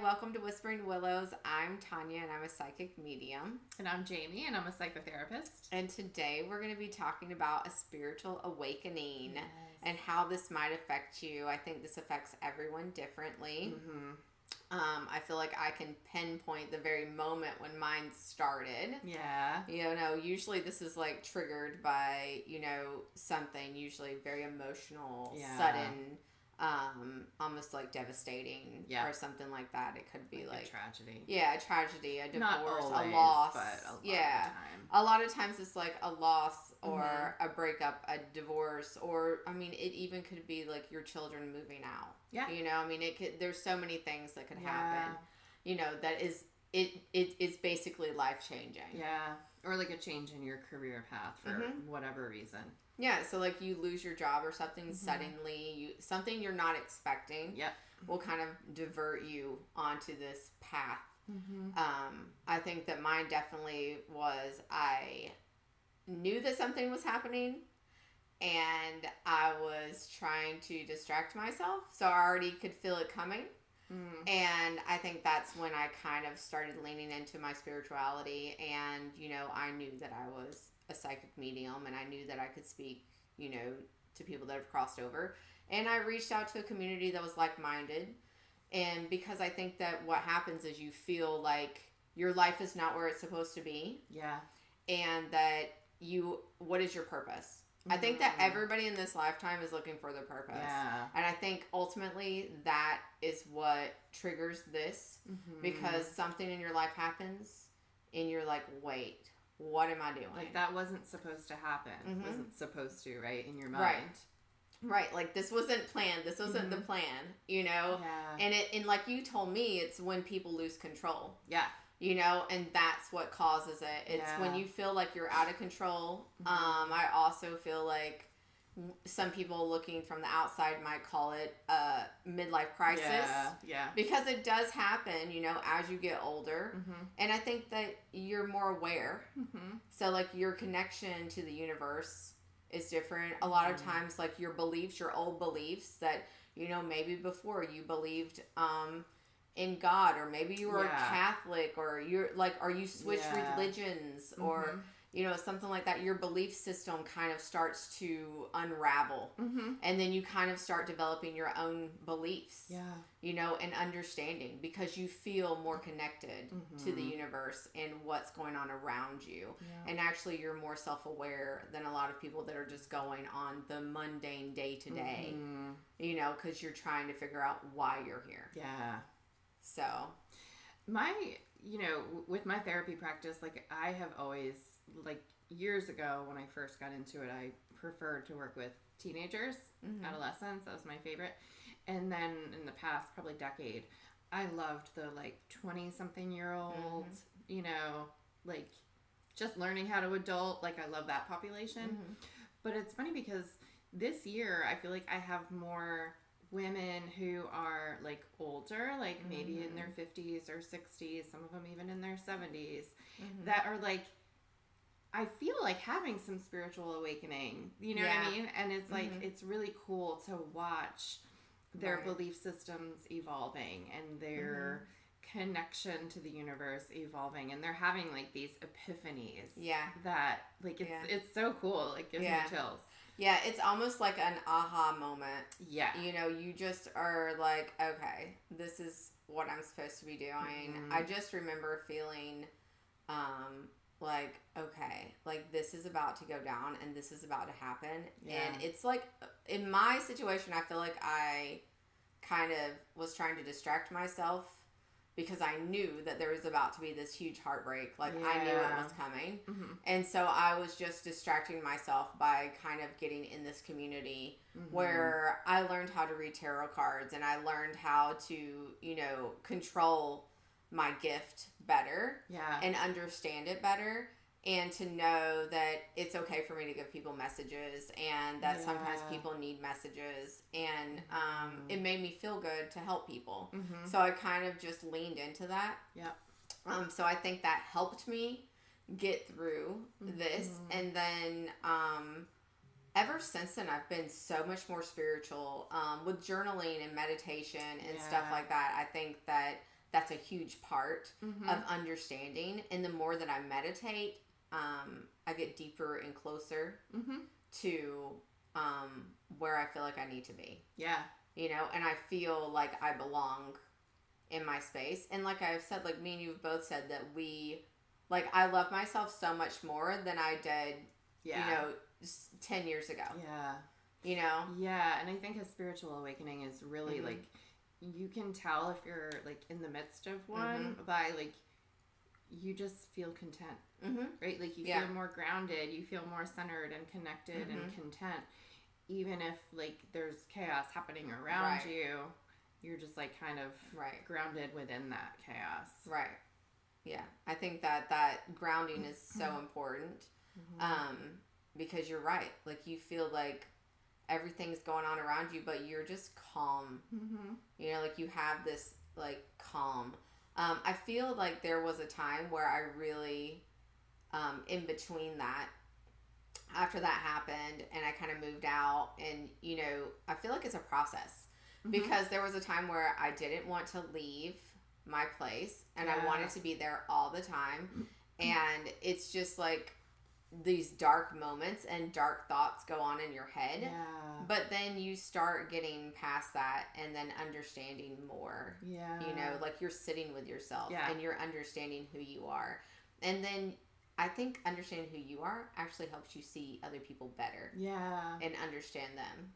welcome to Whispering Willows. I'm Tanya and I'm a psychic medium. And I'm Jamie and I'm a psychotherapist. And today we're going to be talking about a spiritual awakening Yes. and how this might affect you. I think this affects everyone differently. Mm-hmm. I feel like I can pinpoint the very moment when mine started. Yeah. Usually this is like triggered by, something usually very emotional, sudden, almost like devastating or something like that. It could be like a tragedy. Yeah, a tragedy, a divorce, Not always, a loss. But a lot of the time. A lot of times it's like a loss or a breakup, a divorce, or it even could be like your children moving out. Yeah. There's so many things that could happen. That it's basically life changing. Yeah. Or like a change in your career path for whatever reason. Yeah, so like you lose your job or something suddenly, something you're not expecting will kind of divert you onto this path. I think that mine definitely was, I knew that something was happening and I was trying to distract myself, so I already could feel it coming. And I think that's when I kind of started leaning into my spirituality, and I knew that I was a psychic medium and I knew that I could speak to people that have crossed over, and I reached out to a community that was like-minded. And because I think that what happens is you feel like your life is not where it's supposed to be, and that what is your purpose? I think that everybody in this lifetime is looking for their purpose. And I think ultimately that is what triggers this, because something in your life happens and you're like, wait, what am I doing? Like that wasn't supposed to happen. Wasn't supposed to, right? In your mind. Right. Like this wasn't planned. This wasn't the plan, Yeah. And like you told me, it's when people lose control. Yeah. And that's what causes it. It's when you feel like you're out of control. I also feel like some people looking from the outside might call it a midlife crisis. Yeah. Because it does happen, as you get older. And I think that you're more aware. So like your connection to the universe is different. A lot of times, like your beliefs, your old beliefs that, maybe before you believed, in God, or maybe you were a Catholic, or you're like, or you switched religions, or something like that. Your belief system kind of starts to unravel, and then you kind of start developing your own beliefs, and understanding, because you feel more connected to the universe and what's going on around you, and actually you're more self-aware than a lot of people that are just going on the mundane day to day, because you're trying to figure out why you're here. So, with my therapy practice, like I have always, like years ago when I first got into it, I preferred to work with teenagers, adolescents. That was my favorite. And then in the past, probably decade, I loved the like 20-something-year-old, like just learning how to adult. Like I love that population. But it's funny because this year I feel like I have more women who are like older, like maybe in their 50s or 60s, some of them even in their 70s, that are like, I feel like having some spiritual awakening, you know what I mean? And it's like, it's really cool to watch their belief systems evolving and their connection to the universe evolving, and they're having like these epiphanies that like it's so cool. It gives me chills. Yeah, it's almost like an aha moment. Yeah. You just are like, okay, this is what I'm supposed to be doing. I just remember feeling like, okay, like this is about to go down and this is about to happen. And it's like, in my situation, I feel like I kind of was trying to distract myself, because I knew that there was about to be this huge heartbreak. Like, I knew it was coming. And so I was just distracting myself by kind of getting in this community where I learned how to read tarot cards, and I learned how to, control my gift better and understand it better, and to know that it's okay for me to give people messages, and that sometimes people need messages, and it made me feel good to help people. So I kind of just leaned into that. So I think that helped me get through this, and then ever since then I've been so much more spiritual with journaling and meditation and stuff like that. I think that that's a huge part Mm-hmm. of understanding. And the more that I meditate, I get deeper and closer Mm-hmm. to where I feel like I need to be. Yeah. You know, and I feel like I belong in my space. And like I've said, like me and you've both said that I love myself so much more than I did, Yeah. you know, 10 years ago. Yeah. You know? Yeah, and I think a spiritual awakening is really Mhm. like, you can tell if you're like in the midst of one by like, you just feel content, Mm-hmm. right? Like you Yeah. feel more grounded, you feel more centered and connected and content, even if like there's chaos happening around Right. you. You're just like kind of Right. grounded within that chaos. Right. Yeah. I think that grounding is so important. Because you're right. Like you feel like everything's going on around you, but you're just calm. Mm-hmm. You know, like you have this like calm. I feel like there was a time where I really, in between that, after that happened, and I kind of moved out, and you know, I feel like it's a process because there was a time where I didn't want to leave my place, and I wanted to be there all the time, and it's just like these dark moments and dark thoughts go on in your head. Yeah. But then you start getting past that and then understanding more. Yeah. You know, like you're sitting with yourself and you're understanding who you are. And then I think understanding who you are actually helps you see other people better. Yeah. And understand them.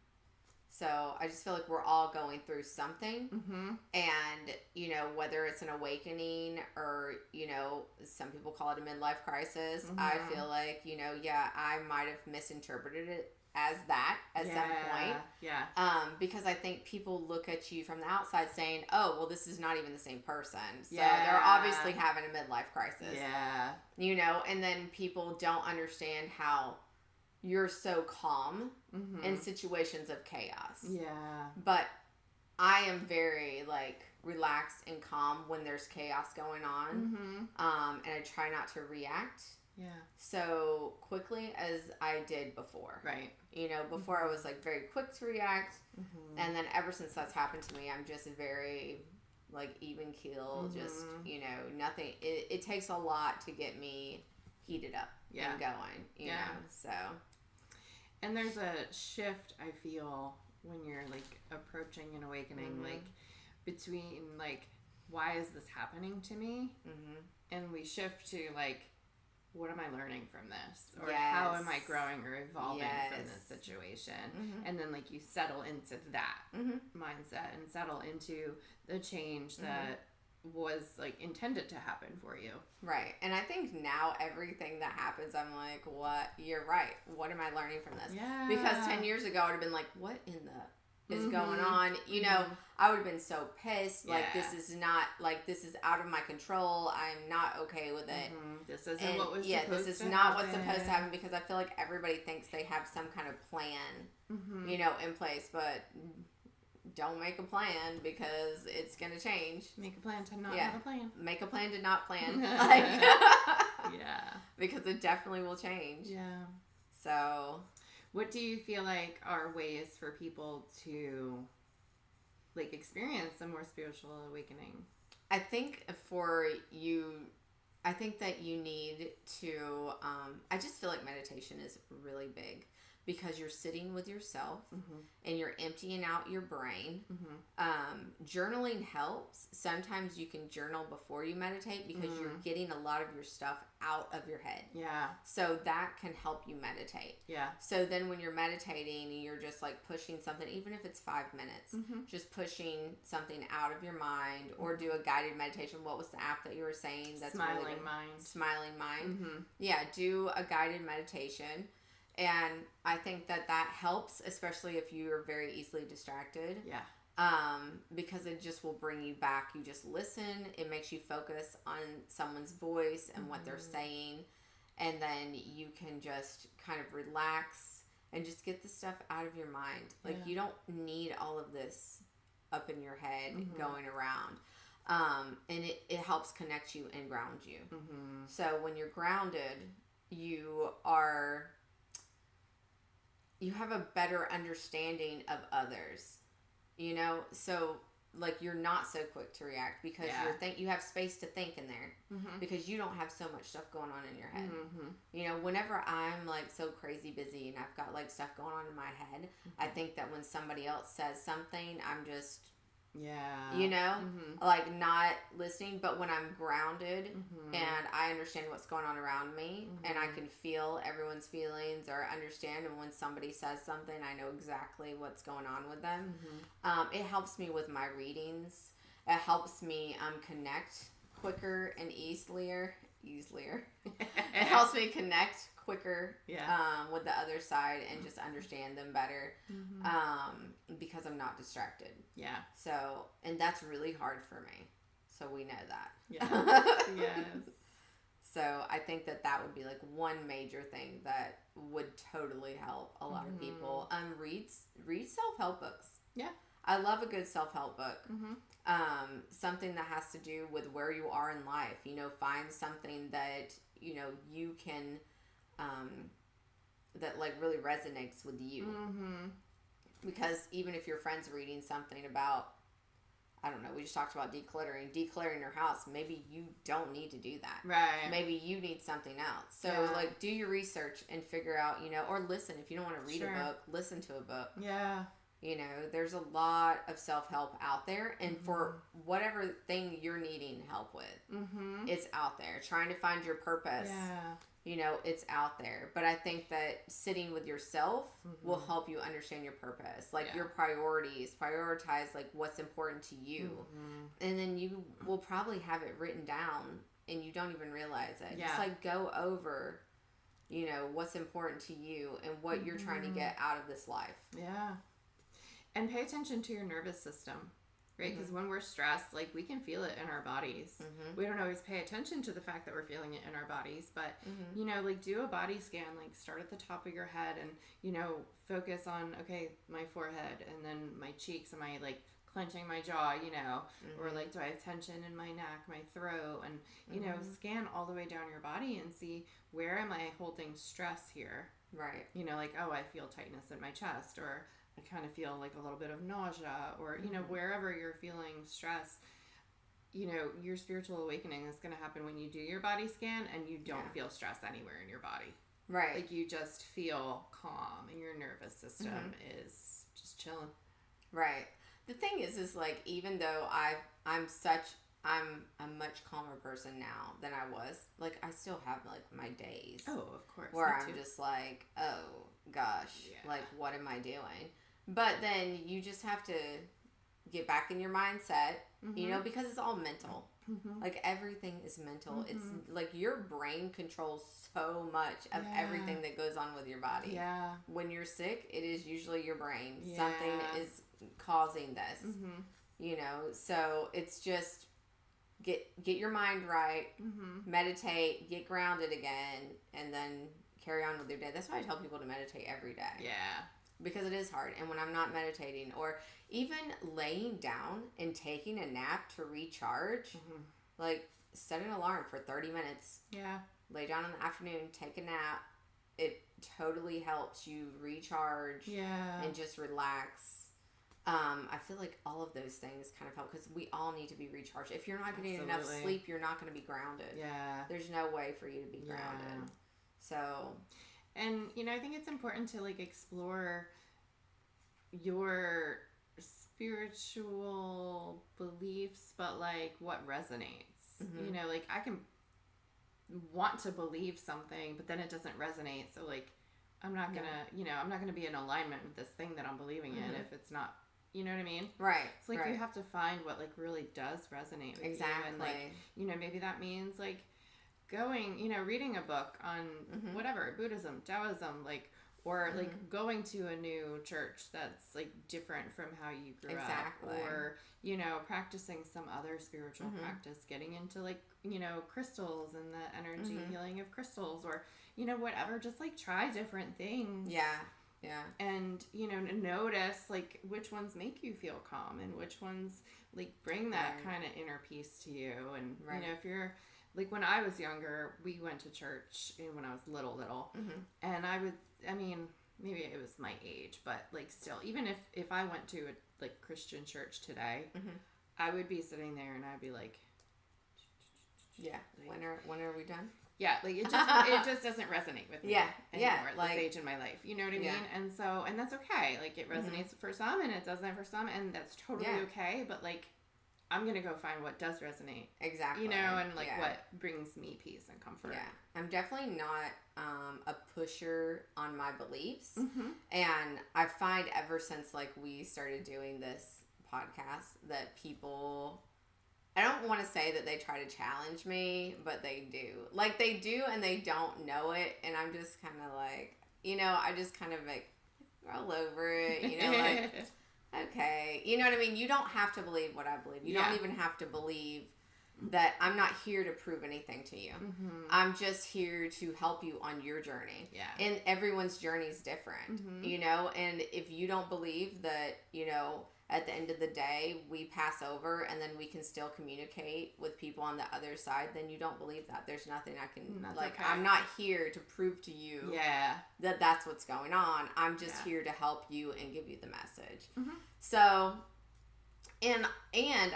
So I just feel like we're all going through something. Mm-hmm. And, you know, whether it's an awakening or, you know, some people call it a midlife crisis. Mm-hmm. I feel like, you know, yeah, I might have misinterpreted it as that at some point. Yeah. Because I think people look at you from the outside saying, oh, well, this is not even the same person. So they're obviously having a midlife crisis. Yeah. You know, and then people don't understand how you're so calm in situations of chaos. Yeah. But I am very like relaxed and calm when there's chaos going on. And I try not to react so quickly as I did before. Right. You know, before I was like very quick to react. And then ever since that's happened to me, I'm just very like even keel, just, you know, nothing. It takes a lot to get me heated up and going, you know, so. And there's a shift, I feel, when you're like approaching an awakening, like between like, why is this happening to me? And we shift to like, what am I learning from this? Or how am I growing or evolving from this situation? And then like you settle into that mindset and settle into the change that was like intended to happen for you. Right. And I think now everything that happens, I'm like, what? You're right. What am I learning from this? Yeah. Because 10 years ago, I would have been like, what in the is going on? You know, I would have been so pissed. Like, this is not, like, this is out of my control. I'm not okay with it. This isn't what was supposed to happen. This is not what's supposed to happen, because I feel like everybody thinks they have some kind of plan, you know, in place. But don't make a plan, because it's going to change. Make a plan to not have a plan. Make a plan to not plan. Like, yeah. Because it definitely will change. Yeah. So, what do you feel like are ways for people to like experience a more spiritual awakening? I think that you need to, I just feel like meditation is really big, because you're sitting with yourself and you're emptying out your brain. Journaling helps. Sometimes you can journal before you meditate, because you're getting a lot of your stuff out of your head. Yeah. So that can help you meditate. Yeah. So then when you're meditating and you're just like pushing something, even if it's 5 minutes, just pushing something out of your mind, or do a guided meditation. What was the app that you were saying? That's Smiling really good? Mind. Smiling Mind. Yeah, do a guided meditation. And I think that helps, especially if you are very easily distracted. Yeah. Because it just will bring you back. You just listen. It makes you focus on someone's voice and what they're saying. And then you can just kind of relax and just get the stuff out of your mind. Like, you don't need all of this up in your head going around. And it helps connect you and ground you. So when you're grounded, you have a better understanding of others, you know? So like you're not so quick to react because you have space to think in there because you don't have so much stuff going on in your head. You know, whenever I'm like so crazy busy and I've got like stuff going on in my head, I think that when somebody else says something, I'm just you know, like not listening. But when I'm grounded and I understand what's going on around me and I can feel everyone's feelings or understand, and when somebody says something, I know exactly what's going on with them. It helps me with my readings. It helps me connect quicker and easier. It helps me connect quicker with the other side and just understand them better because I'm not distracted. Yeah. So, and that's really hard for me. So we know that. Yeah. Yes. So I think that would be like one major thing that would totally help a lot of people. Read self-help books. Yeah. I love a good self-help book. Something that has to do with where you are in life. You know, find something that, you know, you can, that like really resonates with you. Because even if your friend's reading something about, I don't know, we just talked about decluttering your house. Maybe you don't need to do that. Right. Maybe you need something else. So like do your research and figure out, you know, or listen. If you don't want to read a book, listen to a book. Yeah. You know, there's a lot of self-help out there. And for whatever thing you're needing help with, it's out there. Trying to find your purpose. Yeah. You know, it's out there. But I think that sitting with yourself will help you understand your purpose. Like your priorities. Prioritize like what's important to you. And then you will probably have it written down and you don't even realize it. Just like go over, you know, what's important to you and what you're trying to get out of this life. Yeah. And pay attention to your nervous system, right? Because when we're stressed, like we can feel it in our bodies. We don't always pay attention to the fact that we're feeling it in our bodies, but you know, like do a body scan, like start at the top of your head and, you know, focus on, okay, my forehead and then my cheeks. Am I like clenching my jaw, you know, or like do I have tension in my neck, my throat, and, you know, scan all the way down your body and see where am I holding stress here? Right. You know, like, oh, I feel tightness in my chest, or I kind of feel like a little bit of nausea, or, you know, wherever you're feeling stress, you know, your spiritual awakening is going to happen when you do your body scan and you don't feel stress anywhere in your body. Right. Like you just feel calm and your nervous system is just chilling. Right. The thing is like, even though I'm a much calmer person now than I was, like I still have like my days. Oh, of course. Where I'm just like, oh gosh, like what am I doing? But then you just have to get back in your mindset, you know, because it's all mental. Like everything is mental. It's like your brain controls so much of everything that goes on with your body. Yeah. When you're sick, it is usually your brain. Yeah. Something is causing this. You know, so it's just get your mind right, meditate, get grounded again, and then carry on with your day. That's why I tell people to meditate every day. Yeah. Because it is hard. And when I'm not meditating, or even laying down and taking a nap to recharge, like set an alarm for 30 minutes. Yeah. Lay down in the afternoon, take a nap. It totally helps you recharge and just relax. I feel like all of those things kind of help because we all need to be recharged. If you're not getting enough sleep, you're not going to be grounded. Yeah. There's no way for you to be grounded. So... And, you know, I think it's important to, like, explore your spiritual beliefs, but, like, what resonates. You know, like, I can want to believe something, but then it doesn't resonate. So, like, I'm not going to, you know, I'm not going to be in alignment with this thing that I'm believing in if it's not, you know what I mean? Right. It's like you have to find what, like, really does resonate with you. And, like, you know, maybe that means, like, going, you know, reading a book on whatever, Buddhism, Taoism, like, or like going to a new church that's like different from how you grew up, or, you know, practicing some other spiritual practice, getting into like, you know, crystals and the energy healing of crystals, or, you know, whatever, just like try different things. Yeah. Yeah. And, you know, notice like which ones make you feel calm and which ones like bring that kind of inner peace to you. And, you know, if you're, like, when I was younger, we went to church when I was little. And I mean, maybe it was my age, but like still, even if I went to a like Christian church today, I would be sitting there and I'd be like, yeah, when are we done? Yeah, like it just doesn't resonate with me anymore at like, this age in my life. You know what I mean? And so, and that's okay. Like it resonates for some and it doesn't for some, and that's totally okay. But like, I'm going to go find what does resonate. Exactly. You know, and like what brings me peace and comfort. Yeah. I'm definitely not a pusher on my beliefs. And I find ever since like we started doing this podcast that people, I don't want to say that they try to challenge me, but they do. Like they do and they don't know it. And I'm just kind of like, you know, I just kind of like roll over it, you know, like, okay. You know what I mean? You don't have to believe what I believe. You don't even have to believe that I'm not here to prove anything to you. I'm just here to help you on your journey. Yeah. And everyone's journey is different, you know? And if you don't believe that, you know, at the end of the day, we pass over and then we can still communicate with people on the other side, then you don't believe that. There's nothing I can, okay. I'm not here to prove to you that that's what's going on. I'm just here to help you and give you the message. So, and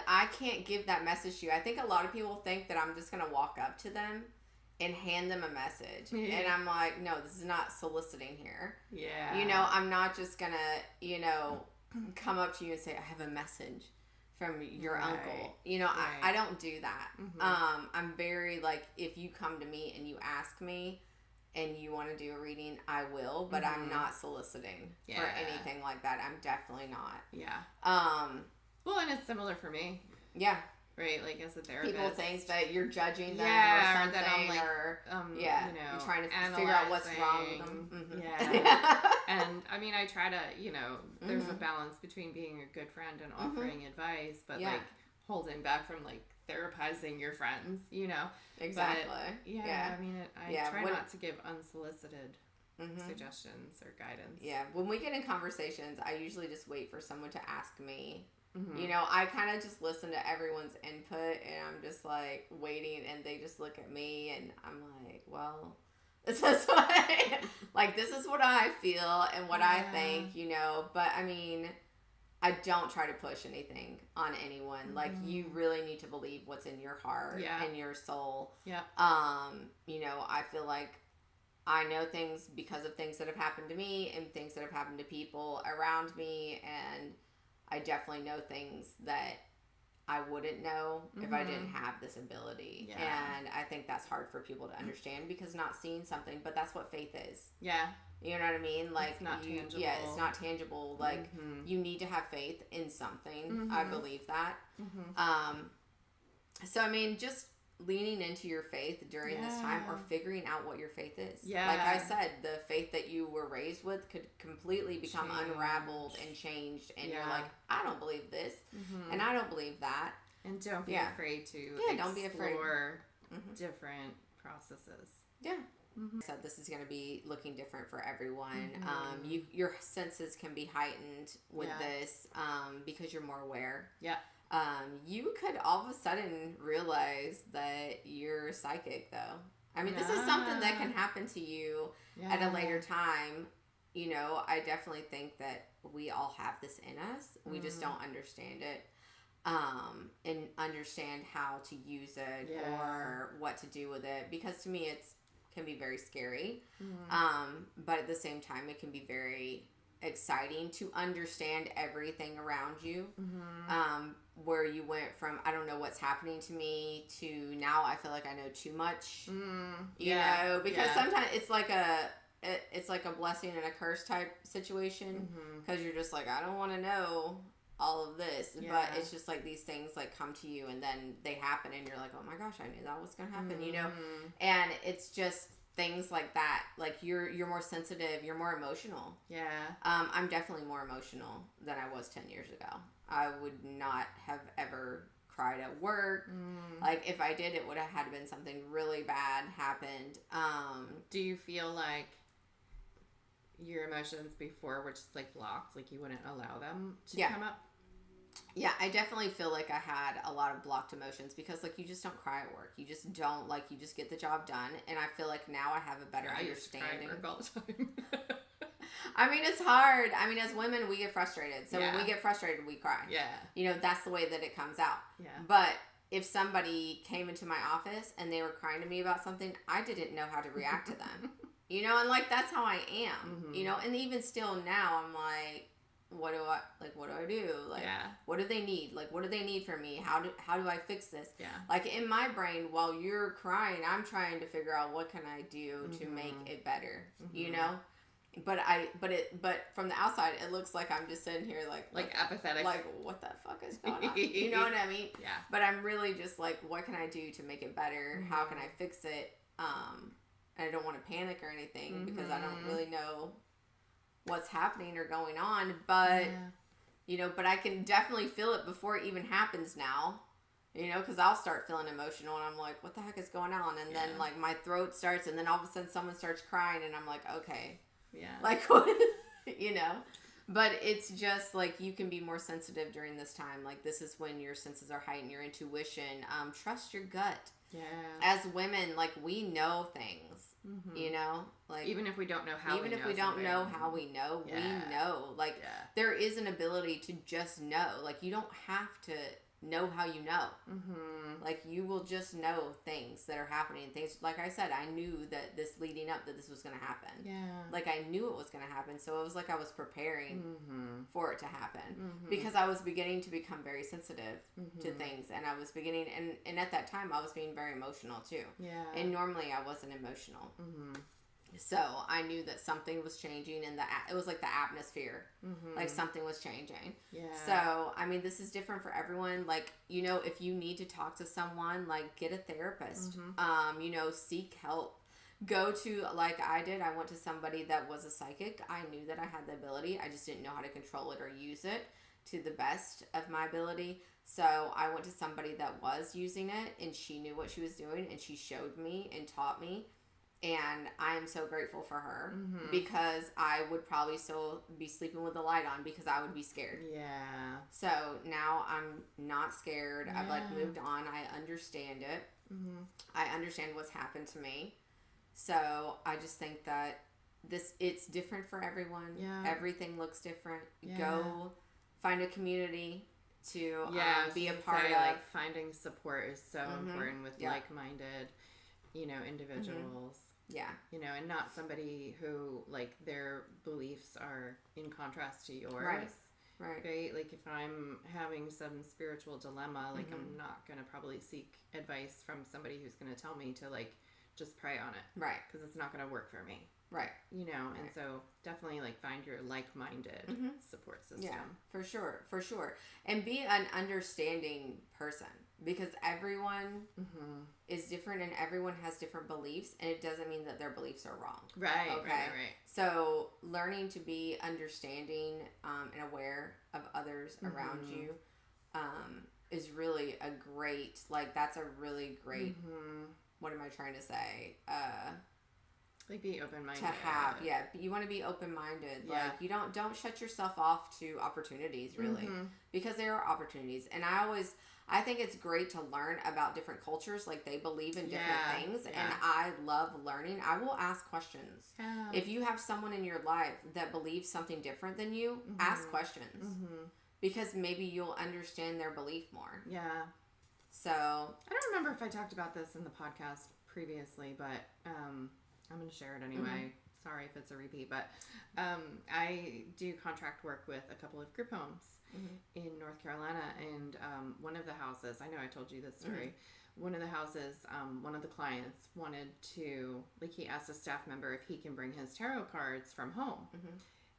I can't give that message to you. I think a lot of people think that I'm just going to walk up to them and hand them a message. And I'm like, no, this is not soliciting here. Yeah. You know, I'm not just going to, you know, come up to you and say, I have a message from your uncle. You know, I don't do that. I'm very like, if you come to me and you ask me and you want to do a reading, I will, but I'm not soliciting for anything like that. I'm definitely not. Yeah. Well, and it's similar for me. Yeah. Right, like as a therapist. People think that you're judging them or something, that I'm like, or you know, you're trying to figure out what's wrong with them. Yeah. And I mean, I try to, you know, there's a balance between being a good friend and offering advice, but like holding back from like therapizing your friends, you know. Exactly. But, I mean, I try not to give unsolicited suggestions or guidance. Yeah, when we get in conversations, I usually just wait for someone to ask me. You know, I kind of just listen to everyone's input, and I'm just like waiting, and they just look at me, and I'm like, well, this is what this is what I feel and what I think, you know. But I mean, I don't try to push anything on anyone. Like, you really need to believe what's in your heart and your soul. Yeah. You know, I feel like I know things because of things that have happened to me and things that have happened to people around me, and I definitely know things that I wouldn't know if I didn't have this ability. Yeah. And I think that's hard for people to understand because not seeing something, but that's what faith is. Yeah. You know what I mean? Like, it's not tangible. Yeah, it's not tangible. Like, you need to have faith in something. I believe that. So, I mean, just leaning into your faith during this time, or figuring out what your faith is. Yeah. Like I said, the faith that you were raised with could completely become unraveled and changed, and you're like, I don't believe this, and I don't believe that. And don't be afraid to don't be afraid. Different processes. Yeah. So this is going to be looking different for everyone. Your senses can be heightened with this because you're more aware. Yeah. You could all of a sudden realize that you're psychic, though. I mean, this is something that can happen to you at a later time. You know, I definitely think that we all have this in us. We just don't understand it, and understand how to use it or what to do with it. Because to me, can be very scary. But at the same time, it can be very exciting to understand everything around you. Where you went from, I don't know what's happening to me, to now I feel like I know too much. You know, because sometimes it's like a blessing and a curse type situation, because you're just like, I don't want to know all of this, but it's just like these things like come to you and then they happen and you're like, oh my gosh, I knew that was gonna happen, you know. And it's just things like that. Like you're more sensitive, you're more emotional. I'm definitely more emotional than I was 10 years ago. I would not have ever cried at work. Like if I did, it would have had been something really bad happened. Do you feel like your emotions before were just like blocked, like you wouldn't allow them to come up? Yeah, I definitely feel like I had a lot of blocked emotions because, like, you just don't cry at work. You just don't, like, you just get the job done. And I feel like now I have a better understanding. I used to cry at work all the time. I mean, it's hard. I mean, as women, we get frustrated. So Yeah. when we get frustrated, we cry. Yeah. You know, that's the way that it comes out. Yeah. But if somebody came into my office and they were crying to me about something, I didn't know how to react to them. You know, and like that's how I am. Mhm. You know, and even still now, I'm like, what do I do? Like, Yeah. what do they need? Like, what do they need from me? How do I fix this? Yeah. Like in my brain, while you're crying, I'm trying to figure out what can I do to make it better. You know, but from the outside, it looks like I'm just sitting here like apathetic. like what the fuck is going on? You know what I mean? Yeah. But I'm really just like, what can I do to make it better? How can I fix it? And I don't want to panic or anything because I don't really know what's happening or going on, but you know, but I can definitely feel it before it even happens now, you know, because I'll start feeling emotional and I'm like, what the heck is going on? And then like my throat starts and then all of a sudden someone starts crying and I'm like, okay, like what, you know, but it's just like you can be more sensitive during this time. Like this is when your senses are heightened, your intuition, trust your gut. Yeah. As women, like we know things, you know, like even if we don't know how, even if we don't know how we know, we know. Like there is an ability to just know. Like you don't have to know how you know. Like you will just know things that are happening. Things like I said, I knew that this leading up that this was going to happen. Yeah. Like I knew it was going to happen, so it was like I was preparing for it to happen because I was beginning to become very sensitive to things, and I was beginning, and at that time I was being very emotional too. Yeah. And normally I wasn't emotional. So I knew that something was changing, and it was like the atmosphere, like something was changing. Yeah. So I mean, this is different for everyone. Like, you know, if you need to talk to someone, like get a therapist. You know, seek help. Go to, like I did. I went to somebody that was a psychic. I knew that I had the ability. I just didn't know how to control it or use it to the best of my ability. So I went to somebody that was using it, and she knew what she was doing, and she showed me and taught me. And I am so grateful for her because I would probably still be sleeping with the light on because I would be scared. Yeah. So now I'm not scared. I've like moved on. I understand it. I understand what's happened to me. So I just think that it's different for everyone. Yeah. Everything looks different. Yeah. Go find a community to be a part of. Like finding support is so important with like-minded, you know, individuals. Yeah. You know, and not somebody who, like, their beliefs are in contrast to yours. Right. Like, if I'm having some spiritual dilemma, like, I'm not going to probably seek advice from somebody who's going to tell me to, like, just pray on it. Right. Because it's not going to work for me. Right. You know, and so definitely, like, find your like-minded support system. Yeah, for sure. For sure. And be an understanding person. Because everyone is different and everyone has different beliefs, and it doesn't mean that their beliefs are wrong. Right, okay? Right. So learning to be understanding and aware of others around you is really a great, like that's a really great, what am I trying to say? Like be open-minded. To have, you want to be open-minded. Yeah. Like you don't shut yourself off to opportunities really, because there are opportunities. And I think it's great to learn about different cultures. Like they believe in different things, and I love learning. I will ask questions. Yeah. If you have someone in your life that believes something different than you, ask questions because maybe you'll understand their belief more. Yeah. So I don't remember if I talked about this in the podcast previously, but I'm going to share it anyway. Sorry if it's a repeat, but I do contract work with a couple of group homes in North Carolina, and one of the houses, I know I told you this story, one of the houses, one of the clients wanted to, like he asked a staff member if he can bring his tarot cards from home,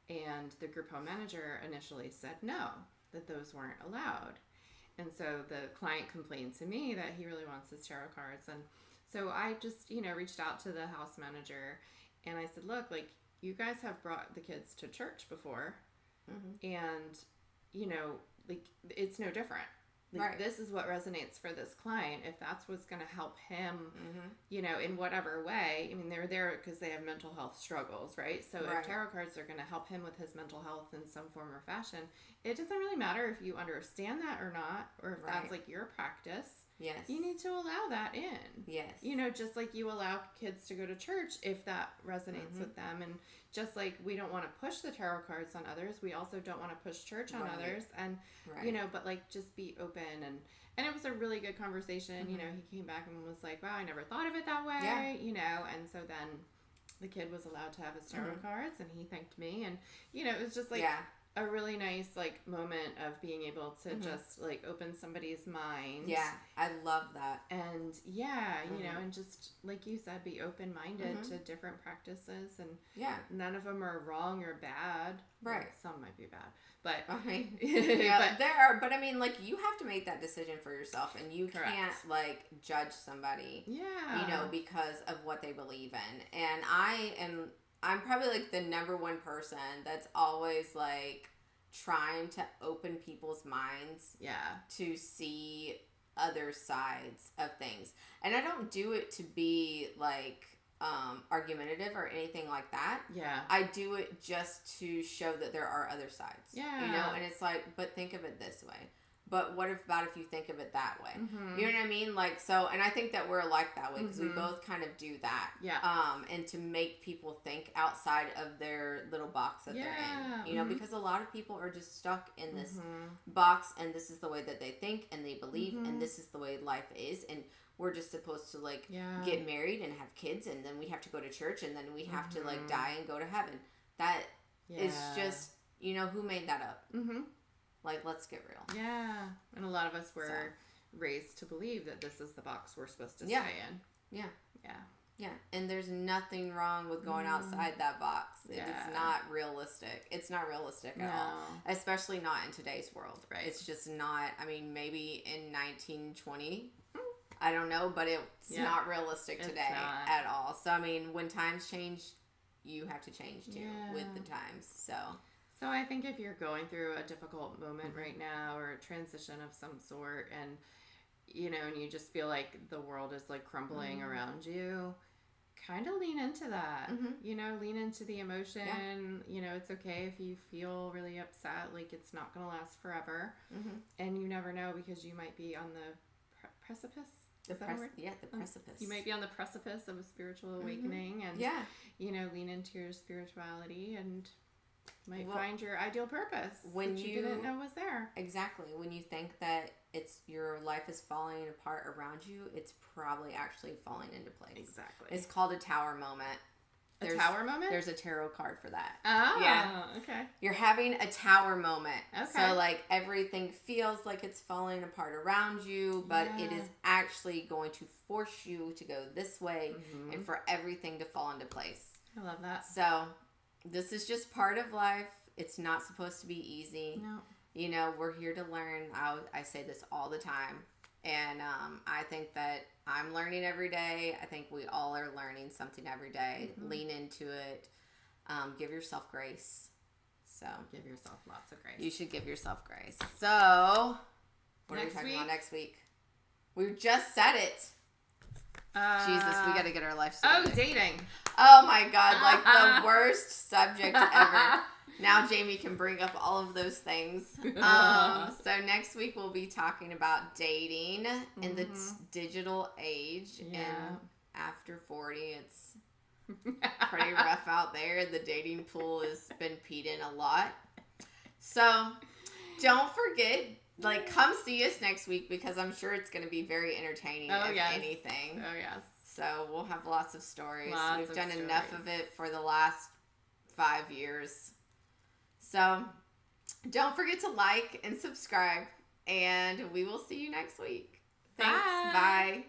and the group home manager initially said no, that those weren't allowed. And so the client complained to me that he really wants his tarot cards, and so I just, you know, reached out to the house manager and I said, look, like, you guys have brought the kids to church before and, you know, like, it's no different. Like, this is what resonates for this client. If that's what's going to help him, you know, in whatever way. I mean, they're there because they have mental health struggles, right? So if tarot cards are going to help him with his mental health in some form or fashion, it doesn't really matter if you understand that or not, or if that's like your practice. Yes. You need to allow that in. Yes. You know, just like you allow kids to go to church if that resonates with them. And just like we don't want to push the tarot cards on others, we also don't want to push church on others. And, you know, but like just be open. And it was a really good conversation. You know, he came back and was like, wow, I never thought of it that way, you know. And so then the kid was allowed to have his tarot cards and he thanked me. And, you know, it was just like a really nice like moment of being able to just like open somebody's mind. Yeah, I love that. And you know, and just like you said, be open-minded to different practices, and none of them are wrong or bad. Right. Well, some might be bad, but I mean, but there are. But I mean, like you have to make that decision for yourself, and you can't like judge somebody. Yeah. You know, because of what they believe in, and I'm probably like the number one person that's always like trying to open people's minds to see other sides of things. And I don't do it to be like argumentative or anything like that. Yeah. I do it just to show that there are other sides. Yeah. You know, and it's like, but think of it this way. But what about if you think of it that way? You know what I mean? Like, so, and I think that we're alike that way because we both kind of do that. Yeah. And to make people think outside of their little box that they're in. You know, because a lot of people are just stuck in this box, and this is the way that they think and they believe, and this is the way life is. And we're just supposed to, like, get married and have kids, and then we have to go to church, and then we have to, like, die and go to heaven. That is just, you know, who made that up? Like, let's get real. Yeah. And a lot of us were raised to believe that this is the box we're supposed to stay in. Yeah. Yeah. Yeah. And there's nothing wrong with going outside that box. It's not realistic. It's not realistic at all. Especially not in today's world. Right. It's just not, I mean, maybe in 1920, I don't know, but it's not realistic today at all. So, I mean, when times change, you have to change too with the times. So I think if you're going through a difficult moment right now, or a transition of some sort, and you know, and you just feel like the world is like crumbling around you, kind of lean into that. You know, lean into the emotion. You know, it's okay if you feel really upset. Like, it's not going to last forever, and you never know, because you might be on the precipice. The precipice. You might be on the precipice of a spiritual awakening, and you know, lean into your spirituality, and might find your ideal purpose when you didn't know was there. Exactly. When you think that your life is falling apart around you, it's probably actually falling into place. Exactly. It's called a tower moment. Tower moment? There's a tarot card for that. Oh, yeah. Okay. You're having a tower moment. Okay. So, like, everything feels like it's falling apart around you, but it is actually going to force you to go this way and for everything to fall into place. I love that. So, this is just part of life. It's not supposed to be easy. No. You know, we're here to learn. I say this all the time. And I think that I'm learning every day. I think we all are learning something every day. Lean into it. Give yourself grace. So give yourself lots of grace. You should give yourself grace. So what are we talking about next week? We just said it. Jesus, we got to get our life started. Oh, dating. Oh my God, like the worst subject ever. Now Jamie can bring up all of those things. So next week we'll be talking about dating in the digital age. Yeah. And after 40, it's pretty rough out there. The dating pool has been peed in a lot. So don't forget, like, come see us next week, because I'm sure it's going to be very entertaining, anything. Oh, yes. So we'll have lots of stories. We've done enough of it for the last 5 years. So don't forget to like and subscribe, and we will see you next week. Thanks. Bye.